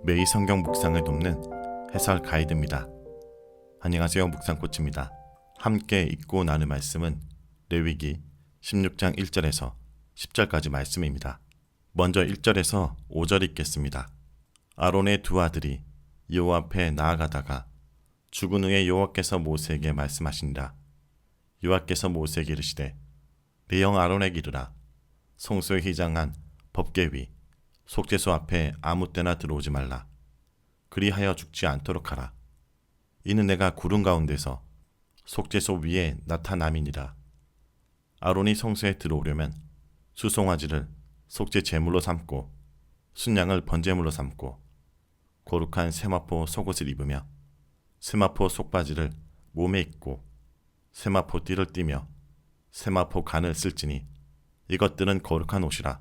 매일 성경 묵상을 돕는 해설 가이드입니다. 안녕하세요. 묵상코치입니다. 함께 읽고 나눌 말씀은 레위기 16장 1절에서 10절까지 말씀입니다. 먼저 1절에서 5절 읽겠습니다. 아론의 두 아들이 여호와 앞에 나아가다가 죽은 후에 여호와께서 모세에게 말씀하시니라. 여호와께서 모세에게 이르시되 내 형 아론에게 이르라. 성소에 휘장한 법궤 위 속죄소 앞에 아무 때나 들어오지 말라. 그리하여 죽지 않도록 하라. 이는 내가 구름 가운데서 속죄소 위에 나타남이니라. 아론이 성소에 들어오려면 수송아지를 속죄 제물로 삼고 순양을 번제물로 삼고 거룩한 세마포 속옷을 입으며 세마포 속바지를 몸에 입고 세마포 띠를 띠며 세마포 간을 쓸지니 이것들은 거룩한 옷이라.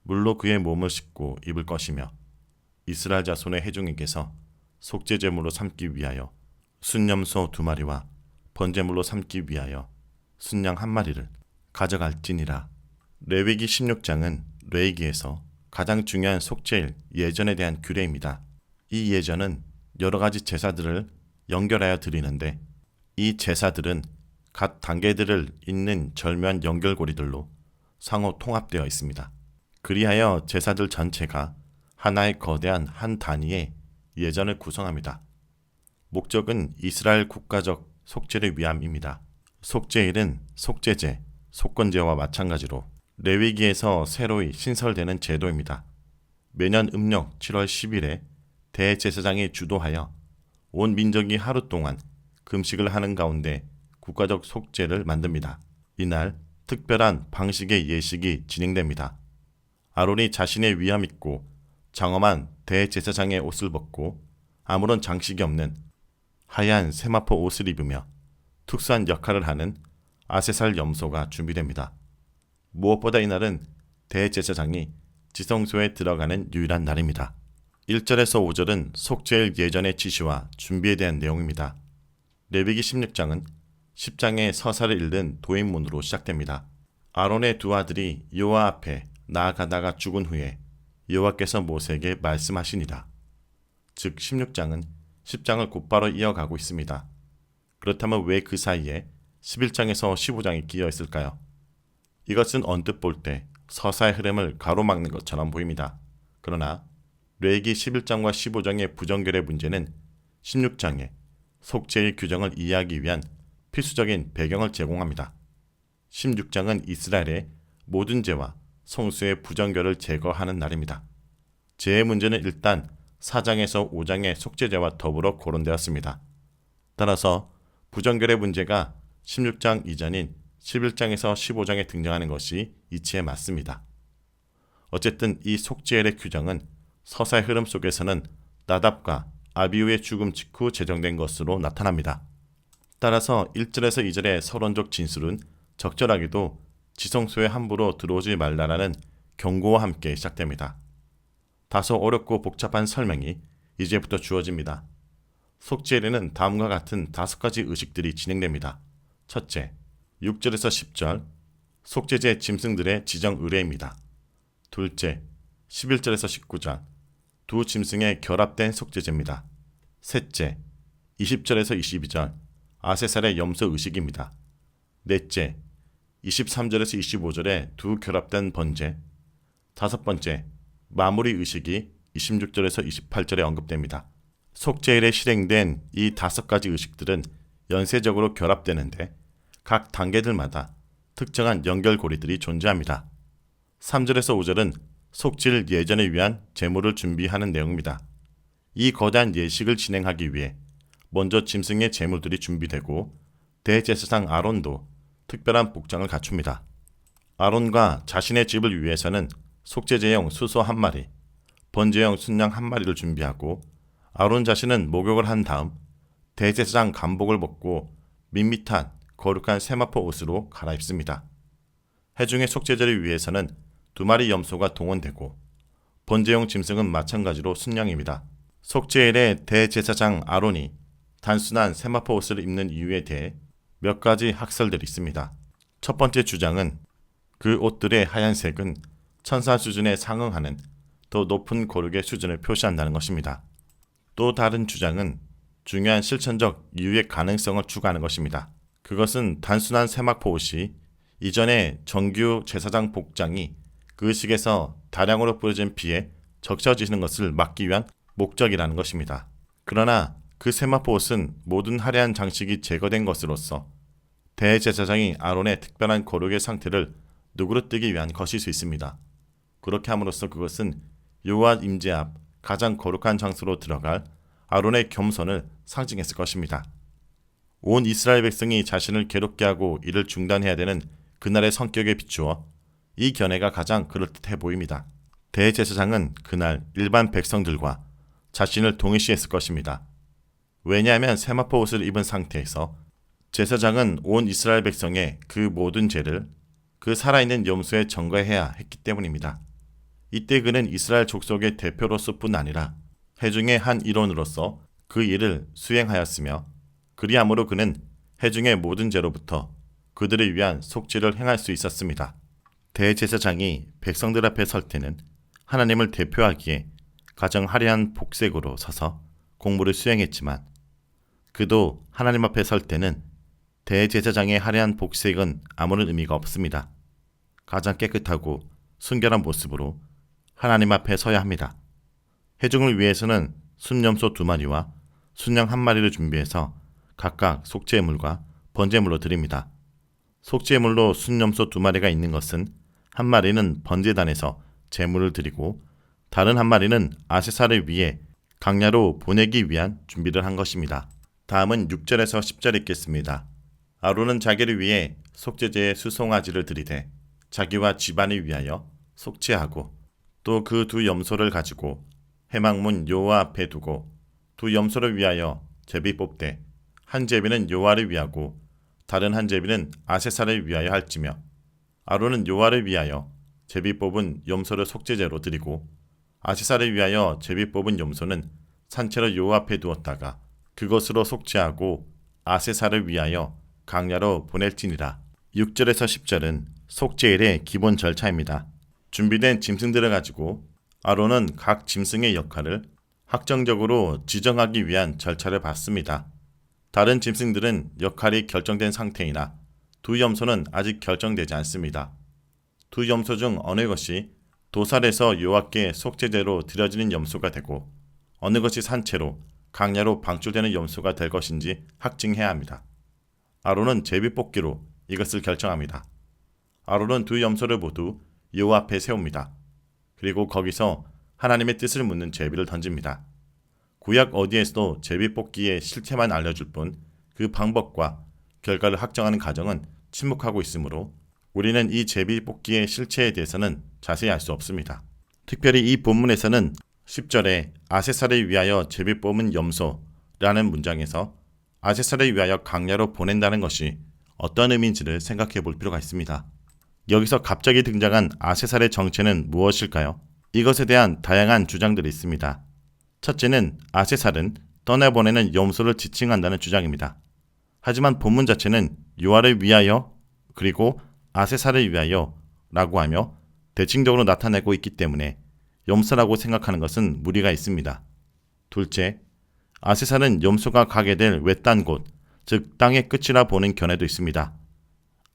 물로 그의 몸을 씻고 입을 것이며 이스라엘 자손의 회중에게서 속죄 제물로 삼기 위하여 순염소 2마리와 번제물로 삼기 위하여 순양 1마리를 가져갈지니라. 레위기 16장은 레위기에서 가장 중요한 속죄일 예전에 대한 규례입니다. 이 예전은 여러 가지 제사들을 연결하여 드리는데 이 제사들은 각 단계들을 잇는 절묘한 연결고리들로 상호 통합되어 있습니다. 그리하여 제사들 전체가 하나의 거대한 한 단위의 예전을 구성합니다. 목적은 이스라엘 국가적 속죄를 위함입니다. 속죄일은 속죄제, 속건제와 마찬가지로 레위기에서 새로이 신설되는 제도입니다. 매년 음력 7월 10일에 대제사장이 주도하여 온 민족이 하루 동안 금식을 하는 가운데 국가적 속죄를 만듭니다. 이날 특별한 방식의 예식이 진행됩니다. 아론이 자신의 위암 있고 장엄한 대제사장의 옷을 벗고 아무런 장식이 없는 하얀 세마포 옷을 입으며 특수한 역할을 하는 아세살 염소가 준비됩니다. 무엇보다 이날은 대제사장이 지성소에 들어가는 유일한 날입니다. 1절에서 5절은 속죄일 예전의 지시와 준비에 대한 내용입니다. 레위기 16장은 10장의 서사를 읽는 도입문으로 시작됩니다. 아론의 두 아들이 여호와 앞에 나아가다가 죽은 후에 여호와께서 모세에게 말씀하시니라. 즉 16장은 10장을 곧바로 이어가고 있습니다. 그렇다면 왜 그 사이에 11장에서 15장이 끼어 있을까요? 이것은 언뜻 볼 때 서사의 흐름을 가로막는 것처럼 보입니다. 그러나 레위기 11장과 15장의 부정결의 문제는 16장의 속죄의 규정을 이해하기 위한 필수적인 배경을 제공합니다. 16장은 이스라엘의 모든 죄와 성수의 부정결을 제거하는 날입니다. 죄의 문제는 일단 4장에서 5장의 속죄죄와 더불어 거론되었습니다. 따라서 부정결의 문제가 16장 이전인 11장에서 15장에 등장하는 것이 이치에 맞습니다. 어쨌든 이 속죄일의 규정은 서사의 흐름 속에서는 나답과 아비후의 죽음 직후 제정된 것으로 나타납니다. 따라서 1절에서 2절의 서론적 진술은 적절하게도 지성소에 함부로 들어오지 말라라는 경고와 함께 시작됩니다. 다소 어렵고 복잡한 설명이 이제부터 주어집니다. 속죄일에는 다음과 같은 5가지 의식들이 진행됩니다. 첫째, 6절에서 10절 속죄제 짐승들의 지정 의례입니다. 둘째, 11절에서 19절 두 짐승의 결합된 속죄제입니다. 셋째, 20절에서 22절 아세살의 염소 의식입니다. 넷째, 23절에서 25절의 두 결합된 번제. 다섯 번째, 마무리 의식이 26절에서 28절에 언급됩니다. 속죄일에 실행된 이 5가지 의식들은 연쇄적으로 결합되는데 각 단계들마다 특정한 연결고리들이 존재합니다. 3절에서 5절은 속죄일 예전에 위한 제물을 준비하는 내용입니다. 이 거대한 예식을 진행하기 위해 먼저 짐승의 제물들이 준비되고 대제사장 아론도 특별한 복장을 갖춥니다. 아론과 자신의 집을 위해서는 속죄제용 수소 1마리, 번제용 순양 1마리를 준비하고 아론 자신은 목욕을 한 다음 대제사장 간복을 벗고 밋밋한 거룩한 세마포 옷으로 갈아입습니다. 회중의 속죄제를 위해서는 2마리 염소가 동원되고 번제용 짐승은 마찬가지로 순양입니다. 속죄일에 대제사장 아론이 단순한 세마포 옷을 입는 이유에 대해 몇 가지 학설들이 있습니다. 첫 번째 주장은 그 옷들의 하얀색은 천사 수준에 상응하는 더 높은 거룩의 수준을 표시한다는 것입니다. 또 다른 주장은 중요한 실천적 이유의 가능성을 추구하는 것입니다. 그것은 단순한 세마포 옷이 이전에 정규 제사장 복장이 그 의식에서 다량으로 뿌려진 피에 적셔지는 것을 막기 위한 목적이라는 것입니다. 그러나 그 세마포 옷은 모든 화려한 장식이 제거된 것으로서 대제사장이 아론의 특별한 거룩의 상태를 누그러뜨리기 위한 것일 수 있습니다. 그렇게 함으로써 그것은 여호와 임재 앞 가장 거룩한 장소로 들어갈 아론의 겸손을 상징했을 것입니다. 온 이스라엘 백성이 자신을 괴롭게 하고 이를 중단해야 되는 그날의 성격에 비추어 이 견해가 가장 그럴듯해 보입니다. 대제사장은 그날 일반 백성들과 자신을 동일시했을 것입니다. 왜냐하면 세마포 옷을 입은 상태에서 제사장은 온 이스라엘 백성의 그 모든 죄를 그 살아있는 염소에 전가해야 했기 때문입니다. 이때 그는 이스라엘 족속의 대표로서뿐 아니라 회중의 한 일원으로서 그 일을 수행하였으며 그리함으로 그는 회중의 모든 죄로부터 그들을 위한 속죄를 행할 수 있었습니다. 대제사장이 백성들 앞에 설 때는 하나님을 대표하기에 가장 화려한 복색으로 서서 공무를 수행했지만 그도 하나님 앞에 설 때는 대제사장의 화려한 복색은 아무런 의미가 없습니다. 가장 깨끗하고 순결한 모습으로 하나님 앞에 서야 합니다. 회중을 위해서는 순염소 2마리와 순양 1마리를 준비해서 각각 속죄물과 번제물로 드립니다. 속죄물로 순염소 2마리가 있는 것은 1마리는 번제단에서 제물을 드리고 다른 1마리는 아세사를 위해 강야로 보내기 위한 준비를 한 것입니다. 다음은 6절에서 10절 읽겠습니다. 아론은 자기를 위해 속죄제의 수송아지를 드리되 자기와 집안을 위하여 속죄하고 또 그 2 염소를 가지고 회막문 여호와 앞에 두고 2 염소를 위하여 제비 뽑되 한 제비는 여호와를 위하고 다른 한 제비는 아세사를 위하여 할지며 아론은 여호와를 위하여 제비 뽑은 염소를 속죄제로 드리고 아세사를 위하여 제비 뽑은 염소는 산채로 여호와 앞에 두었다가 그것으로 속죄하고 아세사를 위하여 강야로 보낼지니라. 6절에서 10절은 속죄일의 기본 절차입니다. 준비된 짐승들을 가지고 아론은 각 짐승의 역할을 확정적으로 지정하기 위한 절차를 밟습니다. 다른 짐승들은 역할이 결정된 상태이나 2 염소는 아직 결정되지 않습니다. 2 염소 중 어느 것이 도살에서 여호와께 속죄제로 드려지는 염소가 되고 어느 것이 산채로 강야로 방출되는 염소가 될 것인지 확증해야 합니다. 아론은 제비뽑기로 이것을 결정합니다. 아론은 2 염소를 모두 여호와 앞에 세웁니다. 그리고 거기서 하나님의 뜻을 묻는 제비를 던집니다. 구약 어디에서도 제비뽑기의 실체만 알려줄 뿐 그 방법과 결과를 확정하는 과정은 침묵하고 있으므로 우리는 이 제비뽑기의 실체에 대해서는 자세히 알 수 없습니다. 특별히 이 본문에서는 10절에 아세사를 위하여 제비 뽑은 염소라는 문장에서 아세사를 위하여 강야로 보낸다는 것이 어떤 의미인지를 생각해 볼 필요가 있습니다. 여기서 갑자기 등장한 아세살의 정체는 무엇일까요? 이것에 대한 다양한 주장들이 있습니다. 첫째는 아세살은 떠내보내는 염소를 지칭한다는 주장입니다. 하지만 본문 자체는 여호와를 위하여 그리고 아세살을 위하여 라고 하며 대칭적으로 나타내고 있기 때문에 염소라고 생각하는 것은 무리가 있습니다. 둘째, 아세살은 염소가 가게 될 외딴 곳, 즉 땅의 끝이라 보는 견해도 있습니다.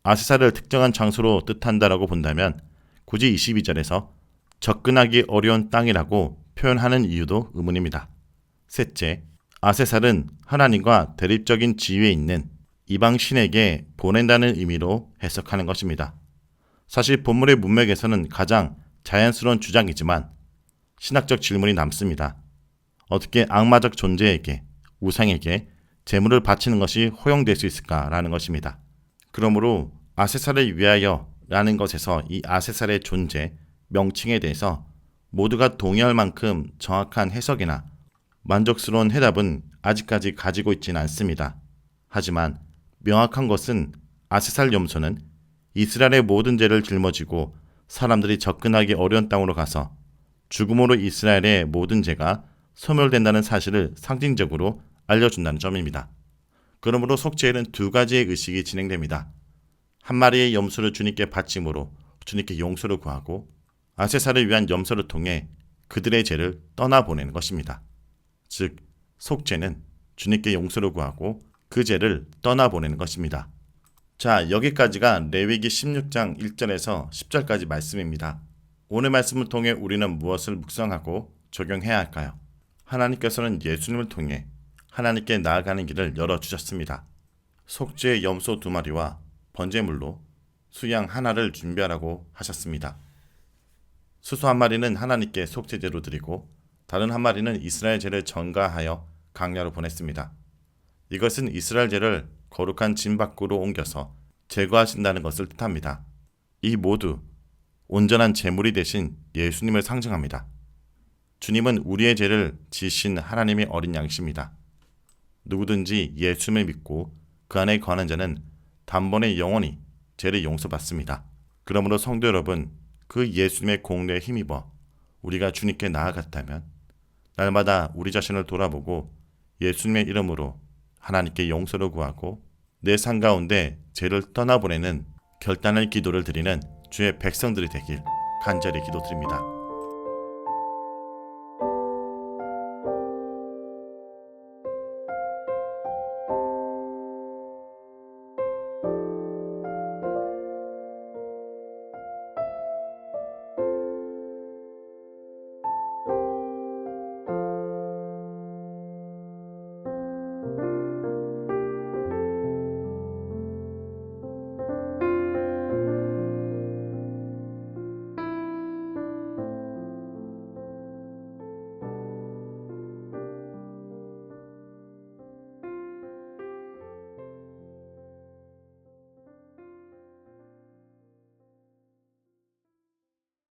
아세살을 특정한 장소로 뜻한다라고 본다면 굳이 22절에서 접근하기 어려운 땅이라고 표현하는 이유도 의문입니다. 셋째, 아세살은 하나님과 대립적인 지위에 있는 이방 신에게 보낸다는 의미로 해석하는 것입니다. 사실 본문의 문맥에서는 가장 자연스러운 주장이지만 신학적 질문이 남습니다. 어떻게 악마적 존재에게, 우상에게 제물을 바치는 것이 허용될 수 있을까라는 것입니다. 그러므로 아세살을 위하여 라는 것에서 이 아세살의 존재, 명칭에 대해서 모두가 동의할 만큼 정확한 해석이나 만족스러운 해답은 아직까지 가지고 있지는 않습니다. 하지만 명확한 것은 아세살 염소는 이스라엘의 모든 죄를 짊어지고 사람들이 접근하기 어려운 땅으로 가서 죽음으로 이스라엘의 모든 죄가 소멸된다는 사실을 상징적으로 알려준다는 점입니다. 그러므로 속죄에는 2가지의 의식이 진행됩니다. 한 마리의 염소를 주님께 바침으로 주님께 용서를 구하고 아세살을 위한 염소를 통해 그들의 죄를 떠나보내는 것입니다. 즉, 속죄는 주님께 용서를 구하고 그 죄를 떠나보내는 것입니다. 자, 여기까지가 레위기 16장 1절에서 10절까지 말씀입니다. 오늘 말씀을 통해 우리는 무엇을 묵상하고 적용해야 할까요? 하나님께서는 예수님을 통해 하나님께 나아가는 길을 열어주셨습니다. 속죄의 염소 2마리와 번제물로 수양 하나를 준비하라고 하셨습니다. 수소 1마리는 하나님께 속죄제로 드리고 다른 1마리는 이스라엘 죄를 전가하여 강야로 보냈습니다. 이것은 이스라엘 죄를 거룩한 진 밖으로 옮겨서 제거하신다는 것을 뜻합니다. 이 모두 온전한 제물이 되신 예수님을 상징합니다. 주님은 우리의 죄를 지신 하나님의 어린 양이십니다. 누구든지 예수님을 믿고 그 안에 거하는 자는 단번에 영원히 죄를 용서받습니다. 그러므로 성도 여러분, 그 예수님의 공로에 힘입어 우리가 주님께 나아갔다면 날마다 우리 자신을 돌아보고 예수님의 이름으로 하나님께 용서를 구하고 내 삶 가운데 죄를 떠나보내는 결단의 기도를 드리는 주의 백성들이 되길 간절히 기도드립니다.